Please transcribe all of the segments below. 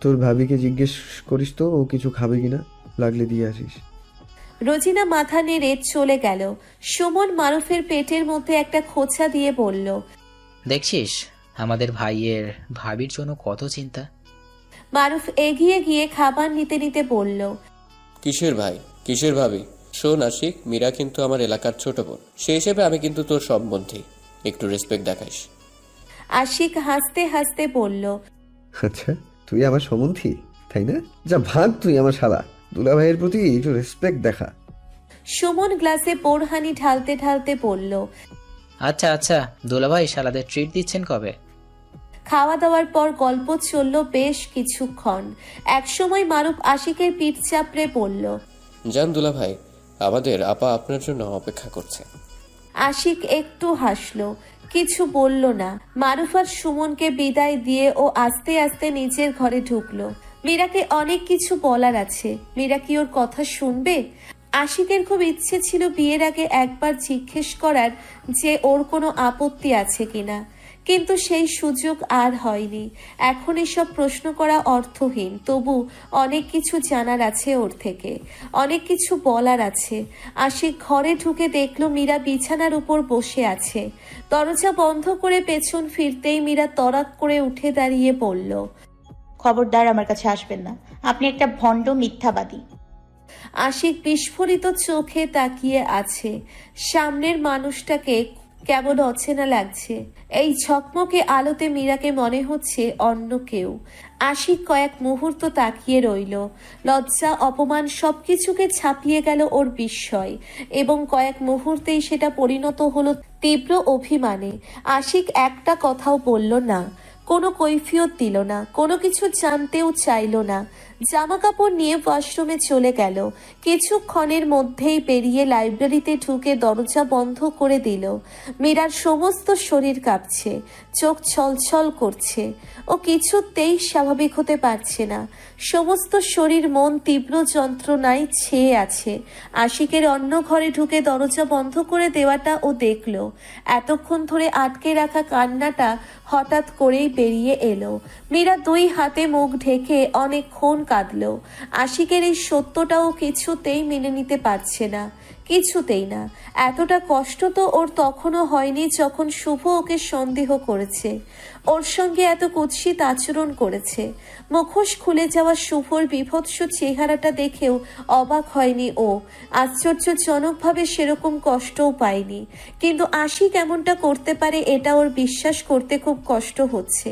তোর ভাবিকে জিজ্ঞেস করিস তো ও কিছু খাবে কিনা, লাগলে দিয়ে আসিস। রোজিনা মাথা নেড়ে চলে গেল। সুমন মারুফের পেটের মধ্যে একটা খোঁচা দিয়ে বলল, দেখছিস আমাদের ভাইয়ের ভাবির জন্য কত চিন্তা। মারুফ এগিয়ে গিয়ে খাবার নিতে নিতে বলল, কিসের ভাই, কিসের ভাবি? শোন আশিক, মীরা কিন্তু আমার এলাকার ছোট বোন, সেই হিসেবে আমি কিন্তু তোর সম্বন্ধী, একটু রেসপেক্ট দেখাইস। আশিক হাসতে হাসতে বলল, আচ্ছা, তুই আমার সম্বন্ধী তাই না? যা ভাগ তুই আমার শালা, দুলা ভাইয়ের প্রতি একটু রেসপেক্ট দেখা। সুমন গ্লাসে বোরহানি ঢালতে ঢালতে বলল, আচ্ছা আচ্ছা, দুলাভাই শালাদের ট্রিট দিচ্ছেন কবে? খাওয়া দাওয়ার পর গল্প চলল বেশ কিছুক্ষণ। একসময় মারুফ আশিকের পিঠ চাপড়ে বলল, জান দুলা ভাই, আমাদের আপা আপনার জন্য অপেক্ষা করছে। আশিক একটু হাসলো, কিছু বলল না। মারুফ আর সুমনকে বিদায় দিয়ে ও আস্তে আস্তে নিজের ঘরে ঢুকলো। মীরাকে অনেক কিছু বলার আছে, মীরা কি ওর কথা শুনবে? আশিকের খুব ইচ্ছে ছিল বিয়ের আগে একবার জিজ্ঞেস করার যে ওর কোনো আপত্তি আছে কিনা, কিন্তু সেই সুযোগ আর হয়নি। এখন এসব প্রশ্ন করা অর্থহীন, তবু অনেক কিছু জানার আছে ওর থেকে, অনেক কিছু বলার আছে। আশিক ঘরে ঢুকে দেখলো মীরা বিছানার উপর বসে আছে। দরজা বন্ধ করে পেছন ফিরতেই মীরা তড়াক করে উঠে দাঁড়িয়ে বলল, খবরদার আমার কাছে আসবেন না, আপনি একটা ভণ্ড মিথ্যাবাদী। আশিক বিস্ফোরিত চোখে তাকিয়ে আছে। সামনের মানুষটাকে কেমন অচেনা লাগছে। এই ঝকমকে আলোতে মীরাকে মনে হচ্ছে অন্য কেউ। আশিক কয়েক মুহূর্ত তাকিয়ে রইল। লজ্জা অপমান সবকিছুকে ছাপিয়ে গেল ওর বিস্ময়, এবং কয়েক মুহূর্তেই সেটা পরিণত হলো তীব্র অভিমানে। আশিক একটা কথাও বলল না, কোনো কৈফিয়ত দিল না, কোনো কিছু জানতেও চাইল না। জামা কাপড় নিয়ে ওয়াশরুমে চলে গেল। কিছুক্ষণের মধ্যেই বেরিয়ে লাইব্রেরিতে ঢুকে দরজা বন্ধ করে দিল। মীরার সমস্ত শরীর কাঁপছে, চোখ ছলছল করছে। ও কিছুতেই স্বাভাবিক হতে পারছে না। সমস্ত শরীর মন তীব্র যন্ত্রণায় ছেয়ে আছে। আশিকের অন্য ঘরে ঢুকে দরজা বন্ধ করে দেওয়াটা ও দেখল। এতক্ষণ ধরে আটকে রাখা কান্নাটা হঠাৎ করেই বেরিয়ে এলো। মীরা দুই হাতে মুখ ঢেকে অনেকক্ষণ কাঁদল। আশিকের এই সত্যটাও কিছুতেই মেনে নিতে পারছে না, কিছুতেই না। এতটা কষ্ট তো ওর তখনও হয়নি যখন শুভ ওকে সন্দেহ করেছে, ওর সঙ্গে এত কুৎসিত আচরণ করেছে। মুখোশ খুলে যাওয়া শুভর বীভৎস চেহারাটা দেখেও অবাক হয়নি ও, আশ্চর্যজনকভাবে সেরকম কষ্টও পায়নি। কিন্তু আশিক এমনটা করতে পারে এটা ওর বিশ্বাস করতে খুব কষ্ট হচ্ছে।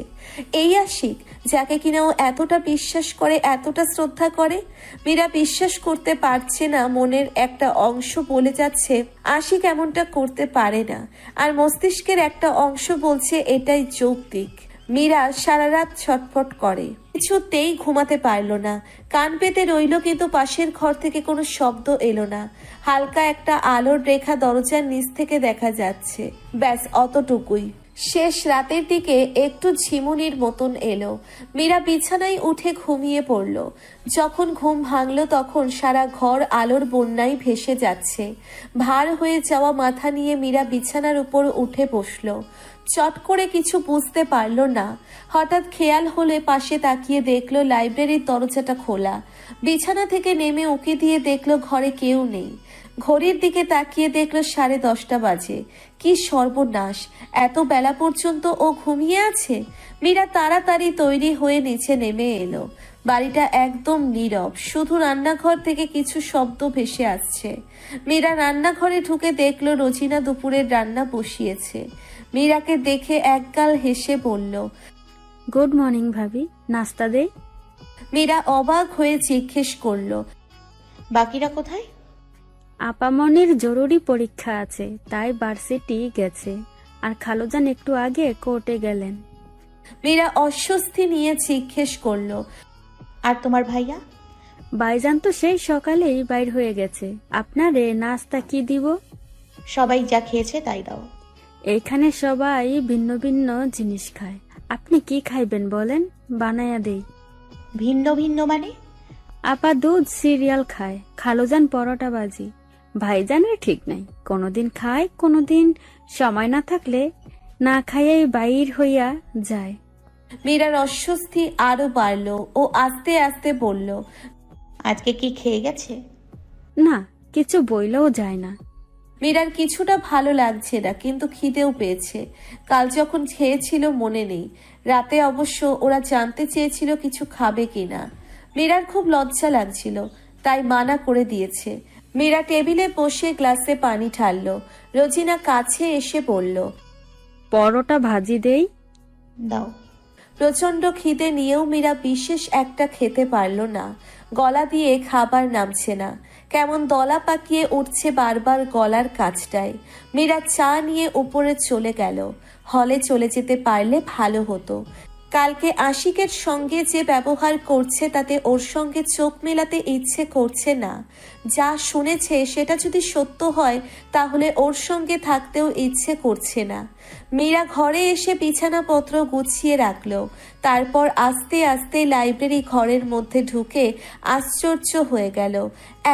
এই আশিক যাকে কিনা ও এতটা বিশ্বাস করে, এতটা শ্রদ্ধা করে। মীরা বিশ্বাস করতে পারছে না, মনের একটা অংশ বলে যাচ্ছে আশিক এমনটা করতে পারে না, আর মস্তিষ্কের একটা অংশ বলছে এটাই যৌক্তিক। মীরা সারা রাত ছটফট করে, কিছুতেই ঘুমাতে পারল না। কান পেতে রইল, কিন্তু পাশের ঘর থেকে কোনো শব্দ এলো না। হালকা একটা আলোর রেখা দরজার নিচ থেকে দেখা যাচ্ছে, ব্যাস অতটুকুই। শেষ রাতের দিকে একটু ঝিমুনির মতন এলো। মীরা বিছানায় উঠে ঘুমিয়ে পড়ল। যখন ঘুম ভাঙল তখন সারা ঘর আলোর বন্যায় ভেসে যাচ্ছে। ভার হয়ে যাওয়া মাথা নিয়ে মীরা বিছানার উপর উঠে বসল। চট করে কিছু বুঝতে পারল না। হঠাৎ খেয়াল হলে পাশে তাকিয়ে দেখলো লাইব্রেরির দরজাটা খোলা। বিছানা থেকে নেমে উকি দিয়ে দেখলো ঘরে কেউ নেই। ঘড়ির দিকে তাকিয়ে দেখলো 10:30 বাজে। কি সর্বনাশ, এত বেলা পর্যন্ত ও ঘুমিয়ে আছে। মীরা তাড়াতাড়ি তৈরি হয়ে নিচে নেমে এলো। বাড়িটা একদম নীরব, শুধু রান্নাঘর থেকে কিছু শব্দ ভেসে আসছে। মীরা রান্নাঘরে ঢুকে দেখলো রোজিনা দুপুরের রান্না বসিয়েছে। মীরাকে দেখে একগাল হেসে বলল, গুড মর্নিং ভাবি, নাস্তা দে। মীরা অবাক হয়ে জিজ্ঞেস করলো, বাকিরা কোথায়? আপামনির জরুরি পরীক্ষা আছে, তাই ভার্সিটি গেছে, আর খালুজান একটু আগে কোর্টে গেলেন। মীরা অস্বস্তি নিয়ে জিজ্ঞেস করলো, আর তোমার ভাইয়া? ভাইজান তো সেই সকালেই বাইর হয়ে গেছে। আপনারে নাস্তা কি দিব? সবাই যা খেয়েছে তাই দাও। এইখানে সবাই ভিন্ন ভিন্ন জিনিস খায়, আপনি কি খাইবেন বলেন, বানায়া দেই। ভিন্ন ভিন্ন মানে? আপা দুধ সিরিয়াল খায়, খালুজান পরোটা বাজি। ভাইজানের ঠিক নাই, কোনোদিন খায়, কোনোদিন সময় না থাকলে না খাইয়াই বাইর হইয়া যায়। মীরার অস্বস্তি আরো বাড়ল। ও আস্তে আস্তে বলল, আজকে কি খেয়ে গেছে? না, কিছু বইলেও যায় না। মীরার কিছুটা ভালো লাগছে না, কিন্তু খিদেও পেয়েছে। কাল যখন খেয়েছিল মনে নেই। রাতে অবশ্য ওরা জানতে চেয়েছিল কিছু খাবে কিনা। মীরার খুব লজ্জা লাগছিল, তাই মানা করে দিয়েছে। মীরা টেবিলে বসে গ্লাসে পানি ঢালল। রোজিনা কাছে এসে বলল, পরোটা ভাজি দেই? দাও। প্রচন্ড খিদে নিয়েও মীরা বিশেষ একটা খেতে পারল না। গলা দিয়ে খাবার নামছে না, কেমন দলা পাকিয়ে উঠছে বারবার গলার কাছটায়। মীরা চা নিয়ে উপরে চলে গেল। হলে চলে যেতে পারলে ভালো হতো। কালকে আশিকের সঙ্গে যে ব্যবহার করছে তাতে ওর সঙ্গে চোখ মেলাতে ইচ্ছে করছে না। যা শুনেছে সেটা যদি সত্য হয় তাহলে ওর সঙ্গে থাকতেও ইচ্ছে করছে না। মীরা ঘরে এসে বিছানাপত্র গুছিয়ে রাখলো। তারপর আস্তে আস্তে লাইব্রেরি ঘরের মধ্যে ঢুকে আশ্চর্য হয়ে গেল।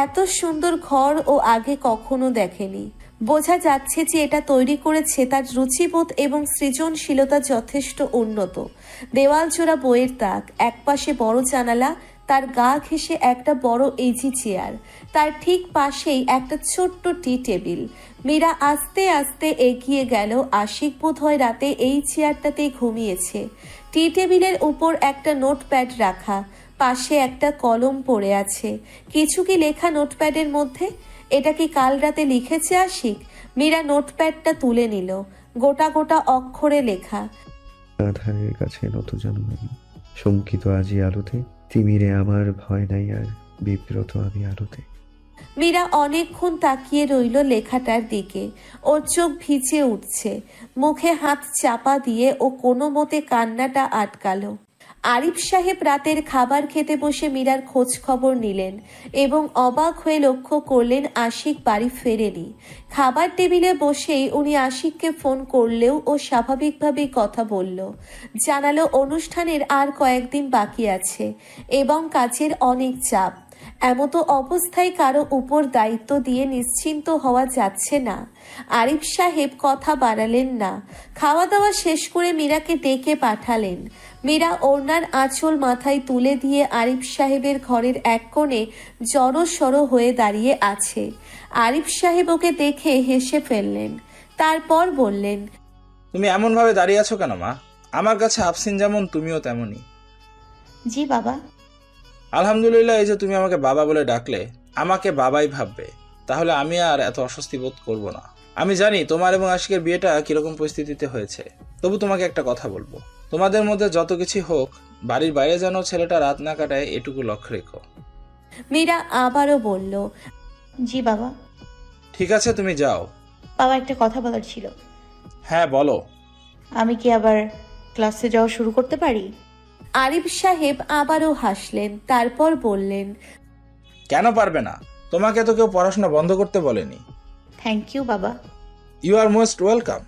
এত সুন্দর ঘর ও আগে কখনো দেখেনি। বোঝা যাচ্ছে যে এটা তৈরি করেছে তার রুচিবোধ এবং সৃজনশীলতা যথেষ্ট উন্নত। দেওয়াল জোড়া বইয়ের তাক, একপাশে বড় জানালা, তার গা ঘেঁষে একটা বড় ইজি চেয়ার, তার ঠিক পাশেই একটা ছোট্ট টি টেবিল। মীরা আস্তে আস্তে এগিয়ে গেল। আশিক বোধহয় রাতে এই চেয়ারটাতেই ঘুমিয়েছে। টি টেবিলের উপর একটা নোটপ্যাড রাখা, পাশে একটা কলম পড়ে আছে। কিছু কি লেখা নোটপ্যাডের মধ্যে? এটা কি কাল রাতে লিখেছে আশিক? মীরা নোটপ্যাডটা তুলে নিল। গোটা গোটা অক্ষরে লেখা, আধারের কাছে নত জানো আমি, শঙ্কিত আজি আলোতে, তিমিরে আমার ভয় নাই আর, বিব্রত আমি আলোতে। মীরা অনেকক্ষণ তাকিয়ে রইল লেখাটার দিকে। ওর চোখ ভিজে উঠছে। মুখে হাত চাপা দিয়ে ও কোনো মতে কান্নাটা আটকালো। আরিফ সাহেব রাতের খাবার খেতে বসে মীরার খোঁজ খবর নিলেন এবং অবাক হয়ে লক্ষ্য করলেন আশিক বাড়ি ফেরেনি। খাবার টেবিলে বসেই উনি আশিককে ফোন করলেও ও স্বাভাবিকভাবেই কথা বলল। জানালো অনুষ্ঠানের আর কয়েকদিন বাকি আছে এবং কাজের অনেক চাপ। এমতো অবস্থায় কারো উপর দায়িত্ব দিয়ে নিশ্চিন্ত হওয়া যাচ্ছে না। আরিফ সাহেব কথা বাড়ালেন না। খাওয়া দাওয়া শেষ করে মীরাকে ডেকে পাঠালেন। মীরা ওড়নার আঁচল মাথায় তুলে দিয়ে আরিফ সাহেবের ঘরের এক কোণে জড়সড় হয়ে দাঁড়িয়ে আছে। আরিফ সাহেব ওকে দেখে হেসে ফেললেন। তারপর বললেন, তুমি এমন ভাবে দাঁড়িয়ে আছো কেন মা? আমার কাছে আফসিন যেমন তুমিও তেমনই। জি বাবা। আলহামদুলিল্লাহ, এই যে তুমি আমাকে বাবা বলে ডাকলে, আমাকে বাবাই ভাববে, তাহলে আমি আর এত অস্বস্তি বোধ করবো না। আমি জানি তোমার এবং আশিকের বিয়েটা কিরকম পরিস্থিতিতে হয়েছে, তবু তোমাকে একটা কথা বলবো। তোমাদের মধ্যে যত কিছু হোক, বাড়ির বাইরে যেন ছেলেটা রাত না কাটায় এটুকু লক্ষ্য রেখো। মীরা আবারও বলল, জি বাবা। ঠিক আছে, তুমি যাও। বাবা, একটা কথা বলার ছিল। হ্যাঁ বলো। আমি কি আবার ক্লাসে যাওয়া শুরু করতে পারি? আরিফ সাহেব আবারও হাসলেন। তারপর বললেন, কেন পারবে না? তোমাকে তো কেউ পড়াশোনা বন্ধ করতে বলেনি। থ্যাংক ইউ বাবা। You are most welcome.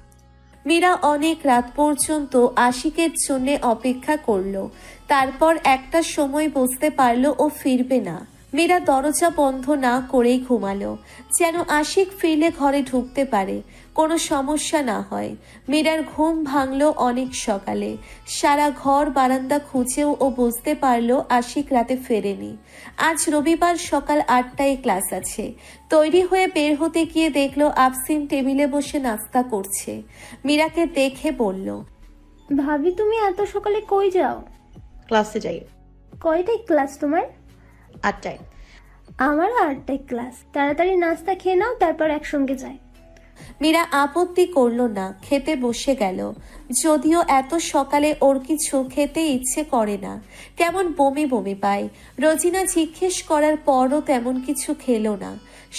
Meera অনেক রাত পর্যন্ত আশিকের জন্য অপেক্ষা করলো। তারপর একটা সময় বুঝতে পারলো ও ফিরবে না। মীরা দরজা বন্ধ না করেই ঘুমালো, যেন আশিক ফিরলে ঘরে ঢুকতে পারে, কোনো সমস্যা না হয়। মীরার ঘুম ভাঙলো অনেক সকালে। সারা ঘর বারান্দা খুঁজেও ও বুঝতে পারলো আশিক রাতে ফেরেনি। আজ রবিবার সকাল 8টায় ক্লাস আছে। তৈরি হয়ে বের হতে গিয়ে দেখলো আফসিন টেবিলে বসে নাস্তা করছে। মীরাকে দেখে বলল, ভাবি তুমি এত সকালে কই যাও? ক্লাসে যাই। কয়টায় ক্লাস তোমার? 8টায়। আমারও 8টায় ক্লাস। তাড়াতাড়ি নাস্তা খেয়ে নাও, তারপর একসঙ্গে যাই। মীরা আপত্তি করলো না, খেতে বসে গেল। যদিও এত সকালে ওর কিছু খেতে ইচ্ছে করে না, কেমন বমি বমি পায়। রোজিনা জিজ্ঞেস করার পরও তেমন কিছু খেলো না,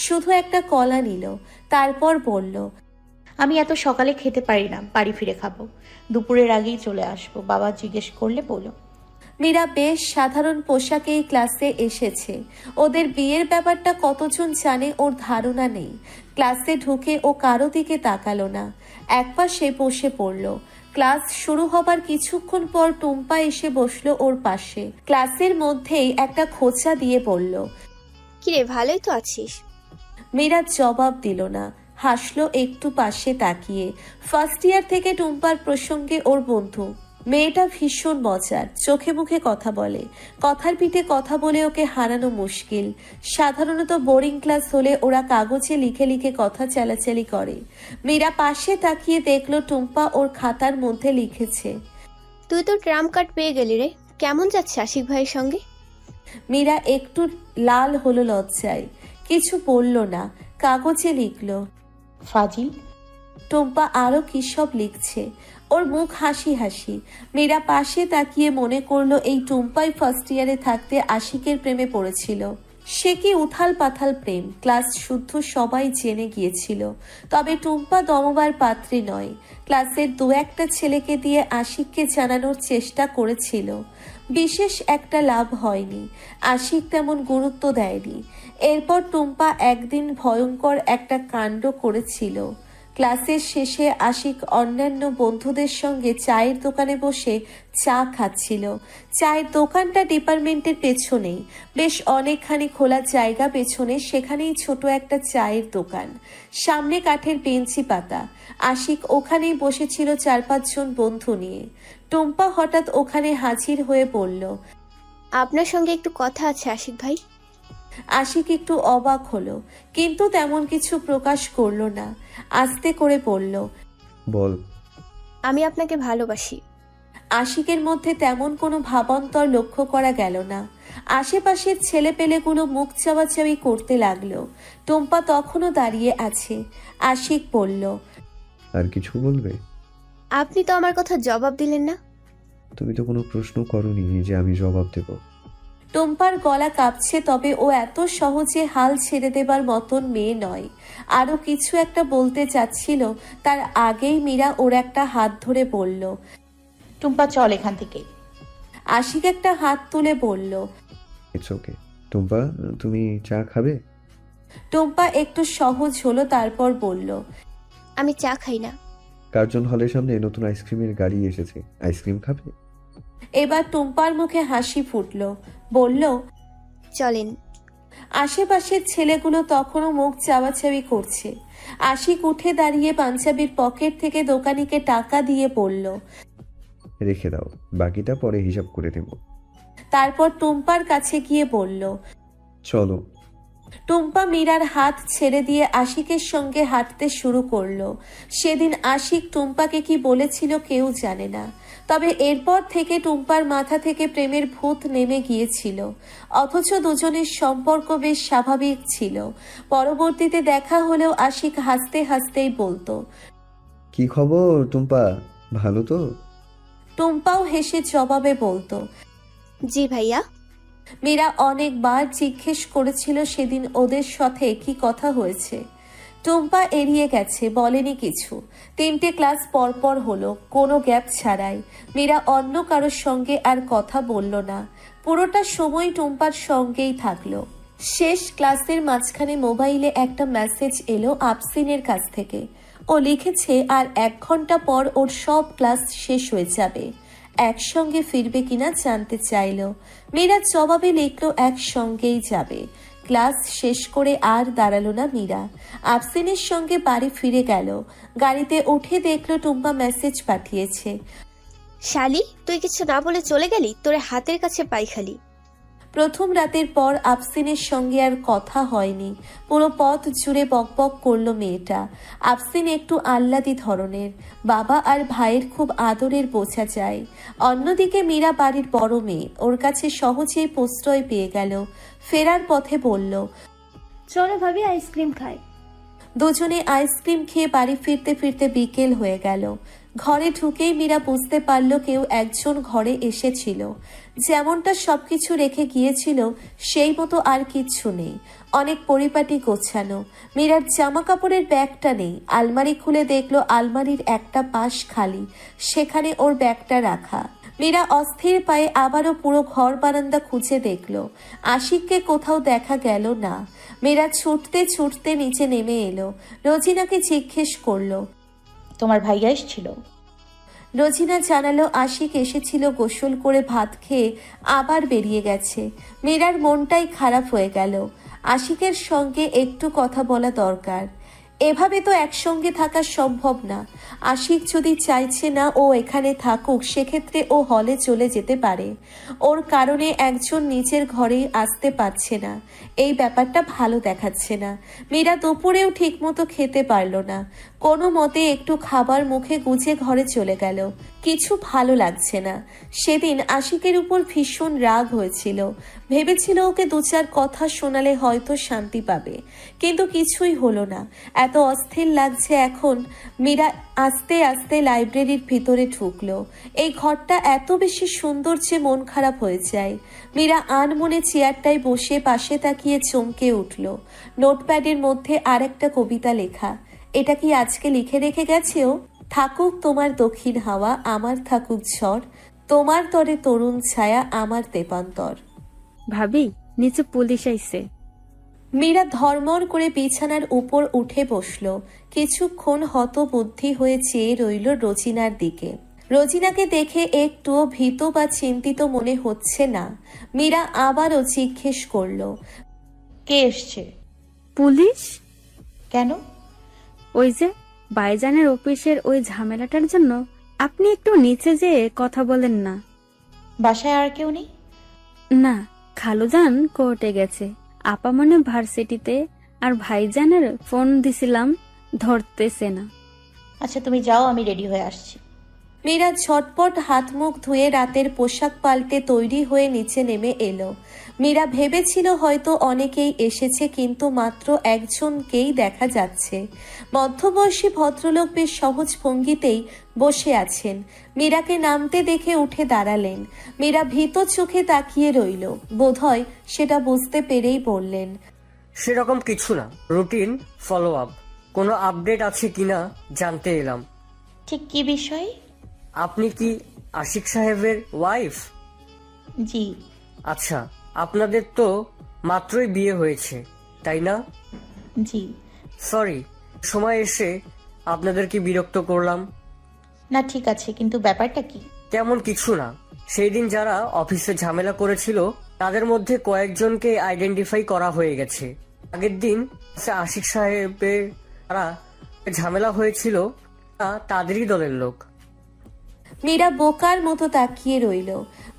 শুধু একটা কলা নিল। তারপর বলল, আমি এত সকালে খেতে পারি না, বাড়ি ফিরে খাবো। দুপুরের আগেই চলে আসবো। বাবা জিজ্ঞেস করলে বলো। মীরা বেশ সাধারণ পোশাকেই ক্লাসে এসেছে। ওদের বিয়ের ব্যাপারটা কতজন জানে ওর ধারণা নেই। ক্লাসে ঢুকে ও কারো দিকে তাকালো না, একপাশে বসে পড়ল। ক্লাস শুরু হবার কিছুক্ষণ পর টুম্পা এসে বসলো ওর পাশে। ক্লাসের মধ্যেই একটা খোঁচা দিয়ে বলল, কিরে, ভালোই তো আছিস? মীরা জবাব দিল না, হাসলো একটু পাশে তাকিয়ে। ফার্স্ট ইয়ার থেকে টুম্পার প্রসঙ্গে ওর বন্ধু, মেয়েটা ভীষণ মজার, চোখে মুখে কথা বলে, কথার পিঠে কথা বলে ওকে হারানো মুশকিল। সাধারণত বোরিং ক্লাস হলে ওরা কাগজে লিখে লিখে কথা চালাচালি করে। মীরা পাশে তাকিয়ে দেখলো টুম্পা ওর খাতার মধ্যে লিখেছে। তুই তো ট্রাম কার্ড পেয়ে গেলি রে, কেমন যাচ্ছে আশিক ভাইয়ের সঙ্গে? মীরা একটু লাল হলো লজ্জায়, কিছু বলল না, কাগজে লিখলো ফাজিল। টুম্পা আরো কি সব লিখছে, ওর মুখ হাসি হাসি। মীরা পাশে তাকিয়ে মনে করলো এই টুম্পাই ফার্স্ট ইয়ারে থাকতে আশিকের প্রেমে পড়েছিল। সে কি উথাল পাথাল প্রেম, ক্লাস শুদ্ধ সবাই জেনে গিয়েছিল। তবে টুম্পা দমবার পাত্রী নয়। ক্লাসের দু একটা ছেলেকে দিয়ে আশিককে জানানোর চেষ্টা করেছিল, বিশেষ একটা লাভ হয়নি। আশিক তেমন গুরুত্ব দেয়নি। এরপর টুম্পা একদিন ভয়ঙ্কর একটা কাণ্ড করেছিল। ক্লাসের শেষে আশিক অন্যান্য বন্ধুদের সঙ্গে চায়ের দোকানে বসে চা খাচ্ছিল। চায়ের দোকানটা ডিপার্টমেন্টের পেছনেই, বেশ অনেকখানি খোলা জায়গা পেছনে, সেখানেই ছোট একটা চায়ের দোকান, সামনে কাঠের বেঞ্চি পাতা। আশিক ওখানেই বসেছিল 4-5 জন বন্ধু নিয়ে। টুম্পা হঠাৎ ওখানে হাজির হয়ে পড়ল। আপনার সঙ্গে একটু কথা আছে আশিক ভাই। আশিক একটু অবাক হলো, কিন্তু তেমন কিছু প্রকাশ করলো না। আস্তে করে বলল, বল। আমি আপনাকে ভালোবাসি। আশিকের মধ্যে তেমন কোনো ভাবান্তর লক্ষ্য করা গেল না। আশেপাশের ছেলেপেলেগুলো মুখ চাওয়াচাওয়ি করতে লাগলো। টুম্পা তখনও দাঁড়িয়ে আছে। আশিক বলল, আর কিছু বলবে? আপনি তো আমার কথা জবাব দিলেন না। তুমি তো কোনো প্রশ্ন করনি যে আমি জবাব দেব। টুম্পার গলা কাঁপছে, তবে ও এত সহজে হাল ছেড়ে দেবার মতন মেয়ে নয়। আরো কিছু একটা বলতে চাচ্ছিল, তার আগেই মীরা ওর একটা হাত ধরে বলল, টুম্পা চল এখান থেকে। আশিক একটা হাত তুলে বলল, ইটস ওকে। টুম্পা, তুমি চা খাবে? টুম্পা একটু সহজ হলো, তারপর বলল, আমি চা খাই না। কার্জন হলের সামনে নতুন আইসক্রিমের গাড়ি এসেছে, আইসক্রিম খাবে? এবার টুম্পার মুখে হাসি ফুটল, বলল, চলেন। আশেপাশের ছেলেগুলো তখনও মুখ চাওয়াচাওয়ি করছে। আশিক উঠে দাঁড়িয়ে পাঞ্জাবির পকেট থেকে দোকানিকে টাকা দিয়ে বলল, রেখে দাও, বাকিটা পরে হিসাব করে দেব। তারপর টুম্পার কাছে গিয়ে বলল, চলো। টুম্পা মীরার হাত ছেড়ে দিয়ে আশিকের সঙ্গে হাঁটতে শুরু করলো। সেদিন আশিক টুম্পাকে কি বলেছিল কেউ জানে না, তবে এরপর থেকে টুম্পার মাথা থেকে প্রেমের ভূত নেমে গিয়েছিল। অথচ দুজনের সম্পর্ক বেশ স্বাভাবিক ছিল। পরবর্তীতে দেখা হলেও আশিক হাসতে হাসতেই বলতো, কি খবর টুম্পা, ভালো তো? টুম্পাও হেসে জবাবে বলতো, জি ভাইয়া। মীরা অনেকবার জিজ্ঞেস করেছিল সেদিন ওদের সাথে কি কথা হয়েছে। টুম্পা এড়িয়ে গেছে, বলেনি কিছু। 3টে ক্লাস পরপর হলো, কোনো গ্যাপ ছাড়াই। মীরা অন্য কারোর সঙ্গে আর কথা বলল না। পুরোটা সময় টুম্পার সঙ্গেই থাকলো। শেষ ক্লাসের মাঝখানে মোবাইলে একটা মেসেজ এলো আফসিনের কাছ থেকে। ও লিখেছে আর 1 ঘন্টা পর ওর সব ক্লাস শেষ হয়ে যাবে। একসঙ্গে ফিরবে কিনা জানতে চাইল। মীরা জবাবে লিখল একসঙ্গেই যাবে। ক্লাস শেষ করে আর দাঁড়ালো না মীরা, আফসিনের সঙ্গে বাড়ি ফিরে গেল। গাড়িতে উঠে দেখলো টুম্পা মেসেজ পাঠিয়েছে, শালি তুই কিছু না বলে চলে গেলি, তোরে হাতের কাছে পাই খালি। প্রথম রাতের পর আফসিনের সঙ্গে আর কথা হয়নি। পুরো পথ জুড়ে বকবক করলো মেয়েটা। আফসিন একটু আহ্লাদি ধরনের, বাবা আর ভাইয়ের খুব আদরের বোঝা যায়। অন্যদিকে মীরা বাড়ির বড় মেয়ে, ওর কাছে সহজেই প্রশ্রয় পেয়ে গেল। ফেরার পথে বলল, চলো ভাবি আইসক্রিম খাই। দুজনে আইসক্রিম খেয়ে বাড়ি ফিরতে ফিরতে বিকেল হয়ে গেল। ঘরে ঢুকেই মীরা বুঝতে পারল কেউ একজন ঘরে এসেছিল। যেমনটা সবকিছু রেখে গিয়েছিল সেই মতো আর কিচ্ছু নেই। অনেক পরিপাটি গোছানো। মীরার জামা কাপড়ের ব্যাগটা নেই। আলমারি খুলে দেখলো আলমারির একটা পাশ খালি, সেখানে ওর ব্যাগটা রাখা। মীরা অস্থির পায়ে আবারও পুরো ঘর বারান্দা খুঁজে দেখলো। আশিককে কোথাও দেখা গেল না। মীরা ছুটতে ছুটতে নিচে নেমে এলো। রোজিনাকে জিজ্ঞেস করলো, তোমার ভাইয়া এসেছিল? রোজিনা জানালো আশিক এসেছিল, গোসল করে ভাত খেয়ে আবার বেরিয়ে গেছে। মীরার মনটাই খারাপ হয়ে গেল। আশিকের সঙ্গে একটু কথা বলা দরকার। এভাবে তো একসঙ্গে থাকা সম্ভব না। আশিক যদি চাইছে না ও এখানে থাকুক, সেক্ষেত্রে ও হলে চলে যেতে পারে। ওর কারণে একজন নিজের ঘরেই আসতে পারছে না, এই ব্যাপারটা ভালো দেখাচ্ছে না। মীরা দুপুরেও ঠিকমতো খেতে পারল না। কোনো মতে একটু খাবার মুখে গুজে ঘরে চলে গেল। কিছু ভালো লাগছে না। সেদিন আশিকের উপর ভীষণ রাগ হয়েছিল। ভেবেছিল ওকে দু চার কথা শোনালে হয়তো শান্তি পাবে, কিন্তু কিছুই হলো না। এত অস্থির লাগছে এখন। মীরা আস্তে আস্তে লাইব্রেরির ভিতরে ঢুকলো। এই ঘরটা এত বেশি সুন্দর যে মন খারাপ হয়ে যায়। মীরা আনমনে চেয়ারটায় বসে পাশে তাকিয়ে চমকে উঠল। নোটপ্যাডের মধ্যে আর একটা কবিতা লেখা। এটা কি আজকে লিখে রেখে গেছে ও? থাকুক তোমার দক্ষিণ হাওয়া, আমার থাকুক ঝড়, তোমার তরে তরুণ ছায়া, আমার তেপান্তর। ভাবি, নিচে পুলিশ আইছে। মীরা ধর্মর করে বিছানার উপর উঠে বসল। কিছুক্ষণ হতবুদ্ধি হয়ে চেয়ে রইল রোজিনার দিকে। রোজিনাকে দেখে একটুও ভীত বা চিন্তিত মনে হচ্ছে না। মীরা আবারও জিজ্ঞেস করল, কে এসছে? পুলিশ? কেন? ওই যে ভাইজানের অফিসের ওই ঝামেলাটার জন্য। আপনি একটু নিচে যেয়ে কথা বলেন না। বাসায় আর কেউ নেই? না, খালুজান কোর্টে গেছে, আপা মনে ভার্সিটিতে, আর ভাইজানের ফোন দিছিলাম, ধরতেছে না। আচ্ছা তুমি যাও, আমি রেডি হয়ে আসছি। মীরা ঝটপট হাত মুখ ধুয়ে রাতের পোশাক পাল্টে তৈরি হয়ে নিচে নেমে এলো। মীরা ভেবেছিল হয়তো অনেকেই এসেছে, কিন্তু মাত্র একজনকেই দেখা যাচ্ছে। মধ্যবয়সী ভদ্রলোক বেশ সহজ ভঙ্গিতেই বসে আছেন। মীরাকে নামতে দেখে উঠে দাঁড়ালেন। মীরা ভীত চোখে তাকিয়ে রইল। বোধহয় সেটা বুঝতে পেরেই বললেন, সেরকম কিছু না, রুটিন ফলো আপ। কোনো আপডেট আছে কিনা জানতে এলাম। ঠিক কি বিষয়? আপনি কি আশিক সাহেবের ওয়াইফ? জি। আচ্ছা, আপনাদের তো মাত্রই বিয়ে হয়েছে, তাই না? জি। সরি, সময় এসে আপনাদেরকে বিরক্ত করলাম। না ঠিক আছে, কিন্তু ব্যাপারটা কি? তেমন কিছু না। সেই দিন যারা অফিসে ঝামেলা করেছিল তাদের মধ্যে কয়েকজনকে আইডেন্টিফাই করা হয়ে গেছে। আগের দিন আশিক সাহেবের যারা ঝামেলা হয়েছিল তাদেরই দলের লোক। মীরা বোকার মতো তাকিয়ে রইল।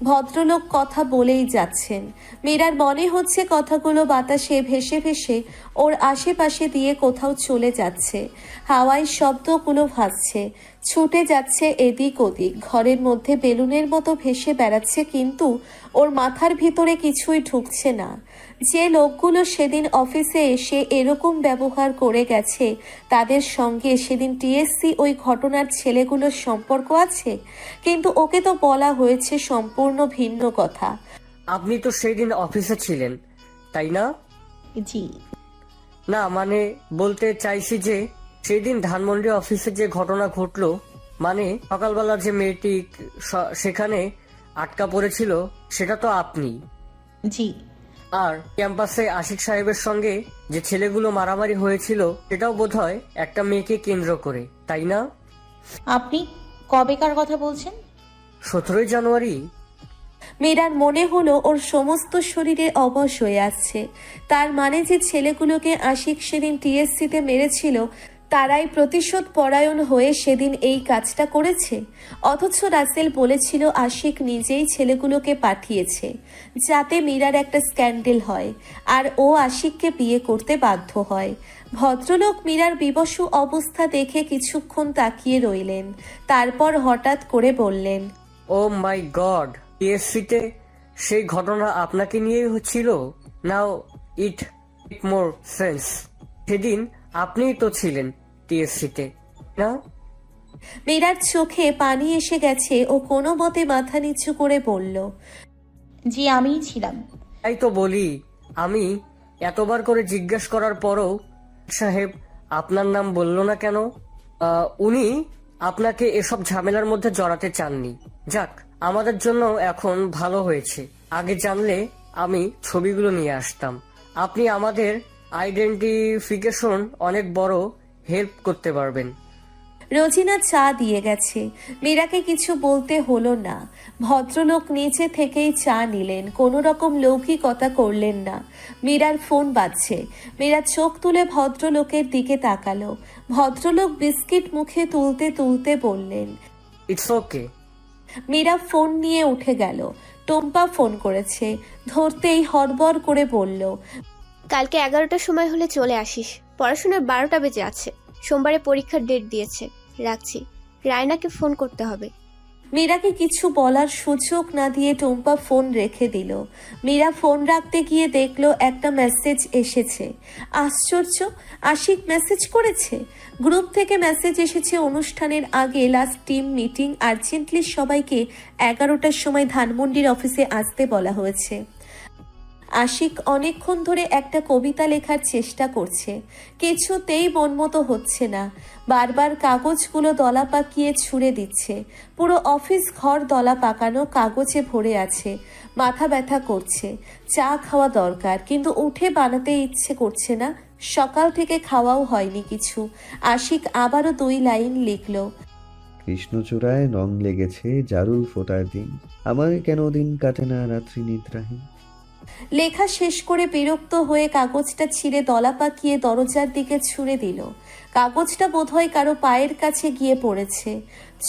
ভদ্রলোক কথা বলেই যাচ্ছেন। মীরার মনে হচ্ছে কথাগুলো বাতাসে ভেসে ভেসে ওর আশেপাশে দিয়ে কোথাও চলে যাচ্ছে। হাওয়ায় শব্দগুলো ভাসছে, ছুটে যাচ্ছে এদিক ওদিক, ঘরের মধ্যে বেলুনের মতো ভেসে বেড়াচ্ছে, কিন্তু ওর মাথার ভিতরে কিছুই ঢুকছে না। যে লোকগুলো সেদিন অফিসে এসে এরকম ব্যবহার করে গেছে, তাদের সঙ্গে সেদিন টিএসসি ওই ঘটনার ছেলেগুলোর সম্পর্ক আছে, কিন্তু ওকে তো বলা হয়েছে সম্পূর্ণ ভিন্ন কথা। আপনি তো সেই দিন অফিসে ছিলেন, তাই না? জি। না, মানে বলতে চাইছি যে সেই দিন ধানমন্ডি অফিসে যে ঘটনা ঘটলো, মানে সকালবেলা যে মেয়েটি সেখানে আটকা পড়েছিল, সেটা তো আপনি। জি। আর ক্যাম্পাসে আশিক সাহেবের সঙ্গে যে ছেলেগুলো মারামারি হয়েছিল, সেটাও বোধহয় একটা মেয়েকে কেন্দ্র করে, তাই না? আপনি কবেকার কথা বলছেন? 17 জানুয়ারি। মীরার মনে হলো ওর সমস্ত শরীরে অবশ হয়ে আসছে। তার মানে যে ছেলেগুলোকে আশিক সেদিন টিএসসিতে মেরেছিল, তারাই প্রতিশোধ পরায়ণ হয়ে সেদিন এই কাজটা করেছে। অথচ রাসেল বলেছিল আশিক নিজেই ছেলেগুলোকে পাঠিয়েছে যাতে মীরার একটা স্ক্যান্ডেল হয়, আর ও আশিককে বিয়ে করতে বাধ্য হয়। ভদ্রলোক মীরার বিবশ অবস্থা দেখে কিছুক্ষণ তাকিয়ে রইলেন, তারপর হঠাৎ করে বললেন, ও মাই গড, টিএসসিতে সেই ঘটনা আপনাকে নিয়েই হচ্ছিল। নাও ইট মোর সেন্স। সেদিন আপনিই তো ছিলেন টিএসসিতে, না? মীরার চোখে পানি এসে গেছে। ও কোনো মতে মাথা নিচু করে বলল, জি আমিই ছিলাম। তাই তো বলি, আমি এতবার করে জিজ্ঞেস করার পরও সাহেব আপনার নাম বলল না কেন? উনি আপনাকে এসব ঝামেলার মধ্যে জড়াতে চাননি। যাক, আমাদের জন্য এখন ভালো হয়েছে। আগে জানলে আমি ছবিগুলো নিয়ে আসতাম। আপনি আমাদের আইডেন্টিফিকেশন অনেক বড় হেল্প করতে পারবেন। রোজিনা চা দিয়ে গেছে। মীরাকে কিছু বলতে হলো না। ভদ্রলোক নিচে থেকেই চা নিলেন, কোনো রকম লৌকিকতা করলেন না। মীরার ফোন বাজছে। মীরা চোখ তুলে ভদ্রলোকের দিকে তাকালো। ভদ্রলোক বিস্কিট মুখে তুলতে তুলতে বললেন, ইটস ওকে। মীরা ফোন নিয়ে উঠে গেল। টম্পা ফোন করেছে। ধরতেই হড়বড় করে বলল, কালকে 11টার সময় হলে চলে আসিস। পড়াশোনার 12টা বেজে আছে। সোমবারে পরীক্ষার ডেট দিয়েছে। রাখছি, রায়নাকে ফোন করতে হবে। মীরাকে কিছু বলার সুযোগ না দিয়ে টম্পা ফোন রেখে দিল। মীরা ফোন রাখতে গিয়ে দেখলো একটা মেসেজ এসেছে। আশ্চর্য, আশিক মেসেজ করেছে। গ্রুপ থেকে মেসেজ এসেছে, অনুষ্ঠানের আগে লাস্ট টিম মিটিং, আর্জেন্টলি সবাইকে 11টার সময় ধানমন্ডির অফিসে আসতে বলা হয়েছে। আশিক অনেকক্ষণ ধরে একটা কবিতা লেখার চেষ্টা করছে, কিছুতেই মনমতো হচ্ছে না। বারবার কাগজগুলো দলা পাকিয়ে ছুঁড়ে দিচ্ছে। পুরো অফিস ঘর দলা পাকানো কাগজে ভরে আছে। মাথা ব্যথা করছে। চা খাওয়া দরকার, কিন্তু উঠে বানাতে ইচ্ছে করছে না। সকাল থেকে খাওয়াও হয়নি কিছু। আশিক আবারও 2 লাইন লিখল, কৃষ্ণচূড়ায় রং লেগেছে জারুল ফোটার দিন, আমার কেন দিন কাটে না রাত্রি নিদ্রাহীন। লেখা শেষ করে বিরক্ত হয়ে কাগজটা ছিঁড়ে দলা পাকিয়ে দরজার দিকে ছুঁড়ে দিল। কাগজটা বোধহয় কারো পায়ের কাছে গিয়ে পড়েছে।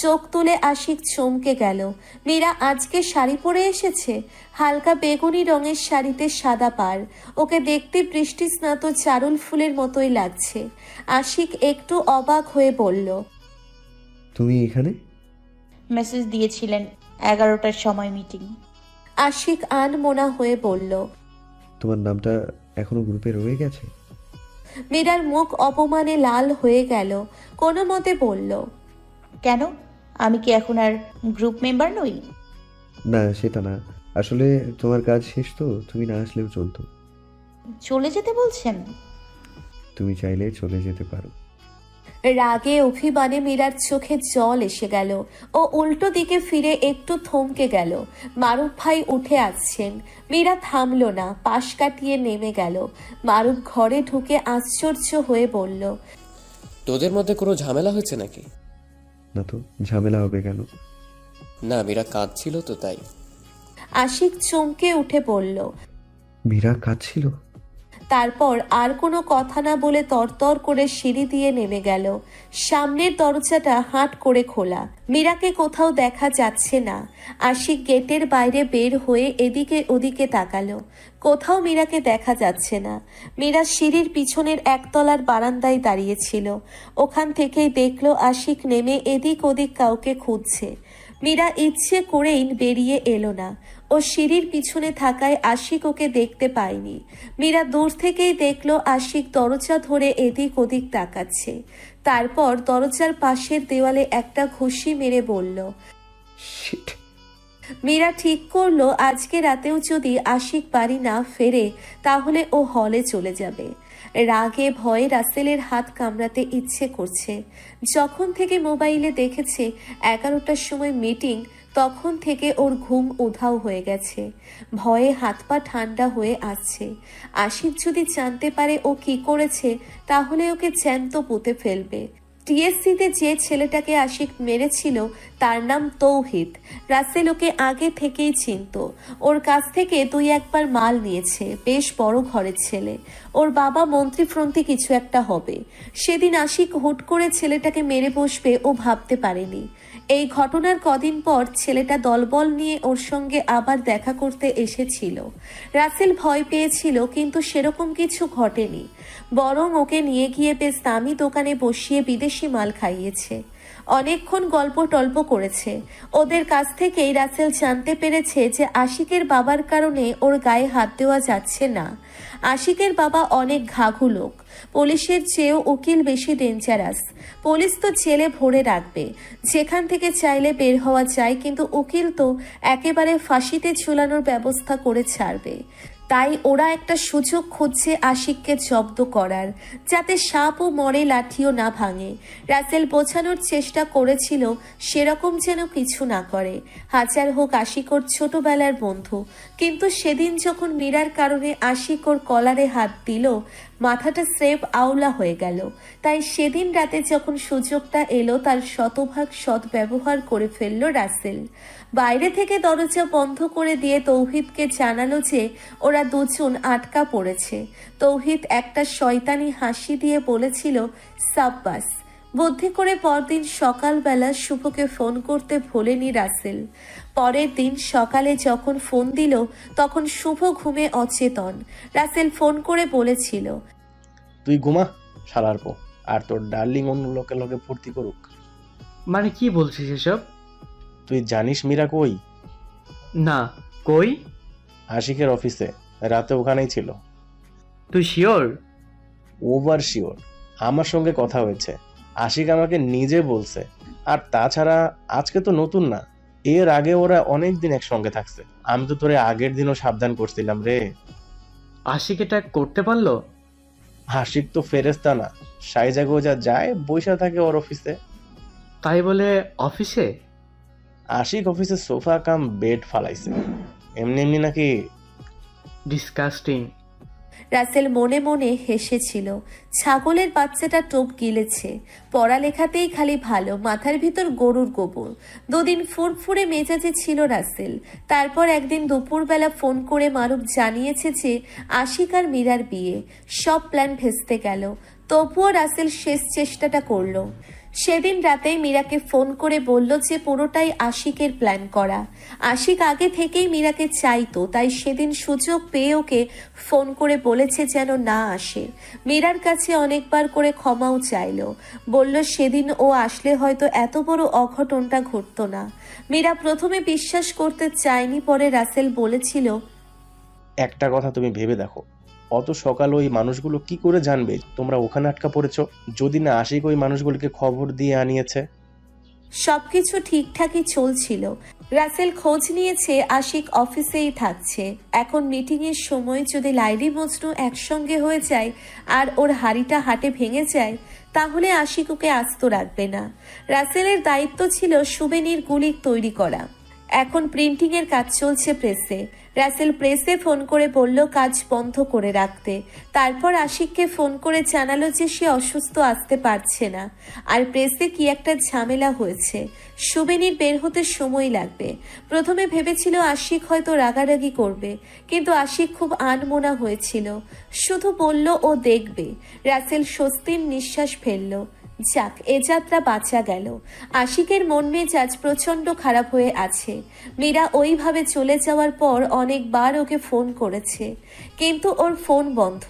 চোখ তুলে আশিক চমকে গেল। মীরা আজকে শাড়ি পরে এসেছে, হালকা বেগুনি রঙের শাড়িতে সাদা পাড়। ওকে দেখতে বৃষ্টি স্নাত চারুল ফুলের মতোই লাগছে। আশিক একটু অবাক হয়ে বলল, তুমি এখানে? মেসেজ দিয়েছিলেন 11টার সময় মিটিং। আশিক আনমনা হয়ে বলল, তোমার নামটা এখনো গ্রুপে রয়ে গেছে? মীরার মুখ অপমানে লাল হয়ে গেল। কোনো মতে বলল, কেন, আমি কি এখন আর গ্রুপ মেম্বার নই? না, সেটা না, আসলে তোমার কাজ শেষ তো, তুমি না আসলেও চলতো। চলে যেতে বলছেন? তুমি চাইলে চলে যেতে পারো। রাগে অভিমানে মীরার চোখে জল এসে গেল। ও উল্টো দিকে ফিরে একটু থমকে গেল। মারুফ ভাই উঠে আসছেন। মীরা থামলো না, পাশ কাটিয়ে নেমে গেল। মারুফ ঘরে ঢুকে আশ্চর্য হয়ে বলল, তোদের মধ্যে কোনো ঝামেলা হয়েছে নাকি? না তো, ঝামেলা হবে কেন? না, মীরা কাঁদছিল তো তাই। আশিক চমকে উঠে বলল। মীরা কাঁদছিল? তারপর আর কোনো কথা না বলে তরতর করে সিঁড়ি দিয়ে নেমে গেল। সামনের দরজাটা হাট করে খোলা। মীরাকে কোথাও দেখা যাচ্ছে না। আশিক গেটের বাইরে বের হয়ে এদিকে ওদিকে তাকালো। কোথাও মীরাকে দেখা যাচ্ছে না। মীরা সিঁড়ির পিছনের একতলার বারান্দায় দাঁড়িয়েছিল। ওখান থেকেই দেখলো আশিক নেমে এদিক ওদিক কাউকে খুঁজছে। মীরা ইচ্ছে করেই বেরিয়ে এলো না। ও সিঁড়ির পিছনে থাকায় আশিক ওকে দেখতে পায়নি। মীরা দূর থেকেই দেখলো আশিক দরজা ধরে এদিক ওদিক তাকাচ্ছে। তারপর দরজার পাশের দেওয়ালে একটা ঘুষি মেরে বলল, শিট। মীরা ঠিক করলো আজকে রাতেও যদি আশিক বাড়ি না ফেরে তাহলে ও হলে চলে যাবে। রাগে ভয়ে রাসেলের হাত কামড়াতে ইচ্ছে করছে। যখন থেকে মোবাইলে দেখেছে 11টার সময় মিটিং, তখন থেকে ওর ঘুম উধাও হয়ে গেছে। ভয়ে হাত পা ঠান্ডা হয়ে আসছে। আশিক যদি জানতে পারে ও কি করেছে তাহলে ওকে জ্যান্ত পুঁতে ফেলবে। টিএসসিতে যে ছেলেটাকে আশিক মেরেছিল তার নাম তৌহিদ। রাসেল ওকে আগে থেকেই চিনত। ওর কাছ থেকে 2-1 বার মাল নিয়েছে। বেশ বড় ঘরের ছেলে। ওর বাবা মন্ত্রী ফ্রন্টে কিছু একটা হবে। সেদিন আশিক হুট করে ছেলেটাকে মেরে বসবে ও ভাবতে পারেনি। এই ঘটনার কদিন পর ছেলেটা দলবল নিয়ে ওর সঙ্গে আবার দেখা করতে এসেছিল। রাসেল ভয় পেয়েছিল, কিন্তু সেরকম কিছু ঘটেনি। বরং ওকে নিয়ে গিয়ে বেশ দামি দোকানে বসিয়ে বিদেশি মাল খাইয়েছে। অনেকক্ষণ গল্প টল্প করেছে। ওদের কাছ থেকেই রাসেল জানতে পেরেছে যে আশিকের বাবার কারণে ওর গায়ে হাত দেওয়া যাচ্ছে না। আশিকের বাবা অনেক ঘাঘু লোক। পুলিশের চেয়েও উকিল বেশি ডেঞ্জারাস। পুলিশ তো জেলে ভরে রাখবে, যেখান থেকে চাইলে বের হওয়া যায়, কিন্তু উকিল তো একেবারে ফাঁসিতে ঝুলানোর ব্যবস্থা করে ছাড়বে। তাই ওরা একটা সুযোগ খুঁজছে আশিককে জব্দ করার, যাতে সাপও মরে লাঠিও না ভাঙে। রাসেল বোঝানোর চেষ্টা করেছিল সেরকম যেন কিছু না করে। হাজার হোক আশিক ওর ছোটবেলার বন্ধু, কিন্তু সেদিন যখন মীরার কারণে আশিক ওর কলারে হাত দিল, মাথাটা স্রেফ আওলা হয়ে গেল। তাই সেদিন রাতে যখন সুযোগটা এলো তার শতভাগ সদ্ব্যবহার করে ফেলল রাসেল। বাইরে থেকে দরজা বন্ধ করে দিয়ে তৌহিদকে জানালো যে ওরা দুজন আটকা পড়েছে। তৌহিদ একটা শয়তানি হাসি দিয়ে বলেছিল, সাব্বাস। বুদ্ধি করে পরদিন সকালবেলা শুভকে ফোন করতে ভোলেনি রাসেল। পরের দিন সকালে যখন ফোন দিল তখন শুভ ঘুমে অচেতন। রাসেল ফোন করে বলেছিল, তুই ঘুমা শালার পো, আর তোর ডার্লিং অন্য লোকের লগে ফুর্তি করুক। মানে কি বলছিস এসব? তুই জানিস মীরা কই? না, কই? আশিকের অফিসে, রাতে ওখানেই ছিল। তুই শিওর? ওভার শিওর, আমার সঙ্গে কথা হয়েছে। আশিক আমাকে নিজে বলছে। আর তাছাড়া আজকে তো নতুন না, এর আগে ওরা অনেক দিন একসঙ্গে থাকছে। আমি তো তোরে আগের দিনও সাবধান করছিলাম রে। আশিক এটা করতে পারলো? আশিক তো ফেরেস্তা না, সাইজা গোজা যায়, বৈশা থাকে ওর অফিসে। তাই বলে অফিসে? আশিক অফিসে সোফা কাম বেড ফালাইছে, এমনি এমনি নাকি। ডিসকাস্টিং। রাসেল মনে মনে হেসেছিল। ছাগলের বাচ্চাটা টোপ গিলেছে। পড়ালেখাতেই খালি ভালো, মাথার ভিতর গরুর গোবর। দুদিন ফুরফুরে মেজাজে ছিল রাসেল। তারপর একদিন দুপুরবেলা ফোন করে মারুফ জানিয়েছে যে আশিক আর মীরার বিয়ে। সব প্ল্যান ভেস্তে গেল। তবুও রাসেল শেষ চেষ্টাটা করলো। সেদিন রাতেই মীরাকে ফোন করে বলল যে পুরোটাই আশিকের প্ল্যান করা। আশিক আগে থেকেই মীরাকে চাইতো, তাই সেদিন সুযোগ পেয়ে ওকে ফোন করে বলেছে যেন না আসে। মীরার কাছে অনেকবার করে ক্ষমাও চাইলো। বলল সেদিন ও আসলে হয়তো এত বড় অঘটনটা ঘটতো না। মীরা প্রথমে বিশ্বাস করতে চায়নি, পরে রাসেল বলেছিল, একটা কথা তুমি ভেবে দেখো, অত সকাল ওই মানুষগুলো কি করে জানবে তোমরা ওখানে আটকা পড়েছো, যদি না আশিক ওই মানুষগুলোকে খবর দিয়ে আনিয়েছে? সবকিছু ঠিকঠাকই চলছিল। রাসেল খোঁজ নিয়েছে আশিক অফিসেই থাকছে। এখন মিটিং এর সময় যদি লাইলি মজনু একসঙ্গে হয়ে যায় আর ওর হাড়িটা হাটে ভেঙে যায়, তাহলে আশিক ওকে আস্ত রাখবে না। রাসেলের দায়িত্ব ছিল সুবেনির গুলি তৈরি করা। এখন প্রিন্টিং এর কাজ চলছে প্রেসে। রাসেল প্রেসে ফোন করে বলল কাজ বন্ধ করে রাখতে। তারপর আশিককে ফোন করে জানালো যে সে অসুস্থ, আসতে পারছে না। আর প্রেসে কি একটা ঝামেলা হয়েছে, সুবেনির বের হতে সময় লাগবে। প্রথমে ভেবেছিল আশিক হয়তো রাগারাগি করবে, কিন্তু আশিক খুব আনমনা হয়েছিল। শুধু বলল ও দেখবে। রাসেল স্বস্তির নিঃশ্বাস ফেলল। যাক, এ যাত্রা বাঁচা গেল। আশিকের মন মেজাজ প্রচন্ড খারাপ হয়ে আছে। মীরা ওইভাবে চলে যাওয়ার পর অনেকবার ওকে ফোন করেছে, কিন্তু ওর ফোন বন্ধ।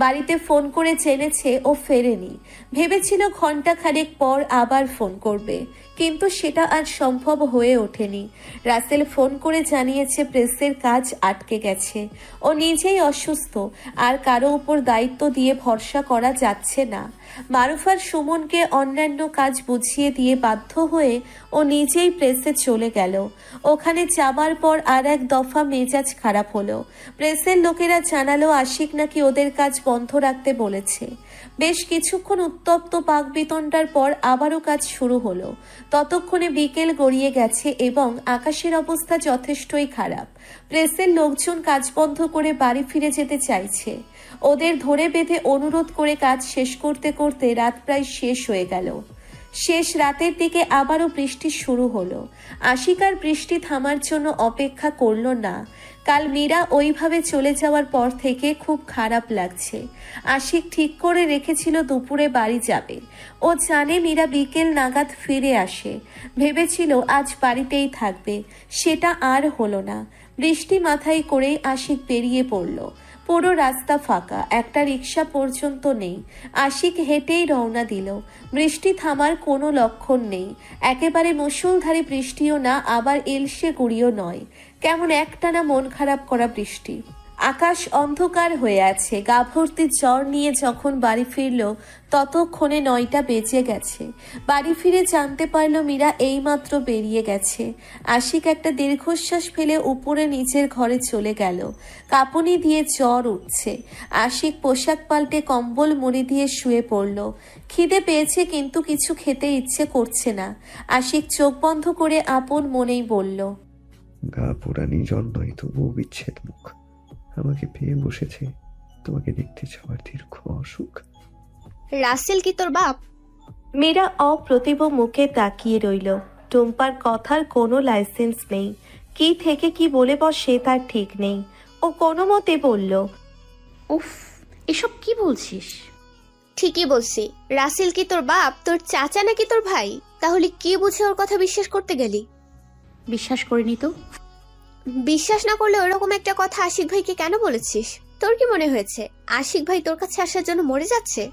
বাড়িতে ফোন করে জেনেছে ও ফেরেনি। ভেবেছিল ঘন্টা খানেক পর আবার ফোন করবে, কিন্তু সেটা আর সম্ভব হয়ে ওঠেনি। রাসেল ফোন করে জানিয়েছে প্রেসের কাজ আটকে গেছে। ও নিজেই অসুস্থ, আর কারো উপর দায়িত্ব দিয়ে ভরসা করা যাচ্ছে না। মারুফার সুমনকে অন্যান্য কাজ বুঝিয়ে দিয়ে বাধ্য হয়ে ও নিজেই প্রেসে চলে গেল। ওখানে যাবার পর আর এক দফা মেজাজ খারাপ হলো। প্রেসের লোকেরা জানালো আশিক নাকি ওদের কাজ বন্ধ রাখতে বলেছে। বেশ কিছুক্ষণ উত্তপ্ত বাকবিতণ্ডার পর আবারও কাজ শুরু হলো। ততক্ষণে বিকেল গড়িয়ে গেছে এবং আকাশের অবস্থা যথেষ্টই খারাপ। প্রেসের লোকজন কাজ বন্ধ করে বাড়ি ফিরে যেতে চাইছে। ওদের ধরে বেঁধে অনুরোধ করে কাজ শেষ করতে করতে রাত প্রায় শেষ হয়ে গেল। শেষ রাতের দিকে আবারও বৃষ্টি শুরু হলো। আশিক আর বৃষ্টি থামার জন্য অপেক্ষা করলো না। কাল মীরা ওইভাবে চলে যাওয়ার পর থেকে খুব খারাপ লাগছে। আশিক ঠিক করে রেখেছিল দুপুরে বাড়ি যাবে। ও জানে মীরা বিকেল নাগাদ ফিরে আসে। ভেবেছিল আজ বাড়িতেই থাকবে, সেটা আর হলো না। বৃষ্টি মাথায় করেই আশিক বেরিয়ে পড়ল। পুরো রাস্তা ফাঁকা, একটা রিক্সা পর্যন্ত নেই। আশিক হেঁটেই রওনা দিল। বৃষ্টি থামার কোনো লক্ষণ নেই। একেবারে মুষলধারে বৃষ্টিও না, আবার এলসে গুড়িও নয়। কেমন একটানা মন খারাপ করা বৃষ্টি। আকাশ অন্ধকার হয়ে আছে। গা ভর্তি জ্বর নিয়ে যখন বাড়ি ফিরল ততক্ষণে 9টা বেজে গেছে। বাড়ি ফিরে জানতে পারল মীরা এইমাত্র বেরিয়ে গেছে। আশিক একটা দীর্ঘশ্বাস ফেলে উপরে নিচের ঘরে চলে গেল। কাঁপুনি দিয়ে জ্বর উঠছে। আশিক পোশাক পাল্টে কম্বল মুড়ি দিয়ে শুয়ে পড়ল। খিদে পেয়েছে, কিন্তু কিছু খেতে ইচ্ছে করছে না। আশিক চোখ বন্ধ করে আপন মনেই বলল, গা পোড়ানি জ্বর নয়, তবুও বিচ্ছেদ মুখ আমাকে পেয়ে বসেছে। তোমাকে দেখতে চাওয়ার দীর্ঘ অসুখ। রাসেল কি তোর বাপ? মীরা অপ্রতিভ মুখে তাকিয়ে রইল। টুম্পার কথার কোনো লাইসেন্স নেই, কি থেকে কি বলে বসে তার ঠিক নেই। ও কোনো মতে বলল, উফ, এসব কি বলছিস? ঠিকই বলছি। রাসেল কি তোর বাপ? তোর চাচা নাকি তোর ভাই? তাহলে কি বুঝে ওর কথা বিশ্বাস করতে গেলি? বিশ্বাস করিনি তো। বিশ্বাস না করলে ওরকম একটা কথা আশিক ভাইকে কেন বলেছিস? তোর কি মনে হয়েছে আশিক ভাই তোর কাছে আসার জন্য মরে যাচ্ছে?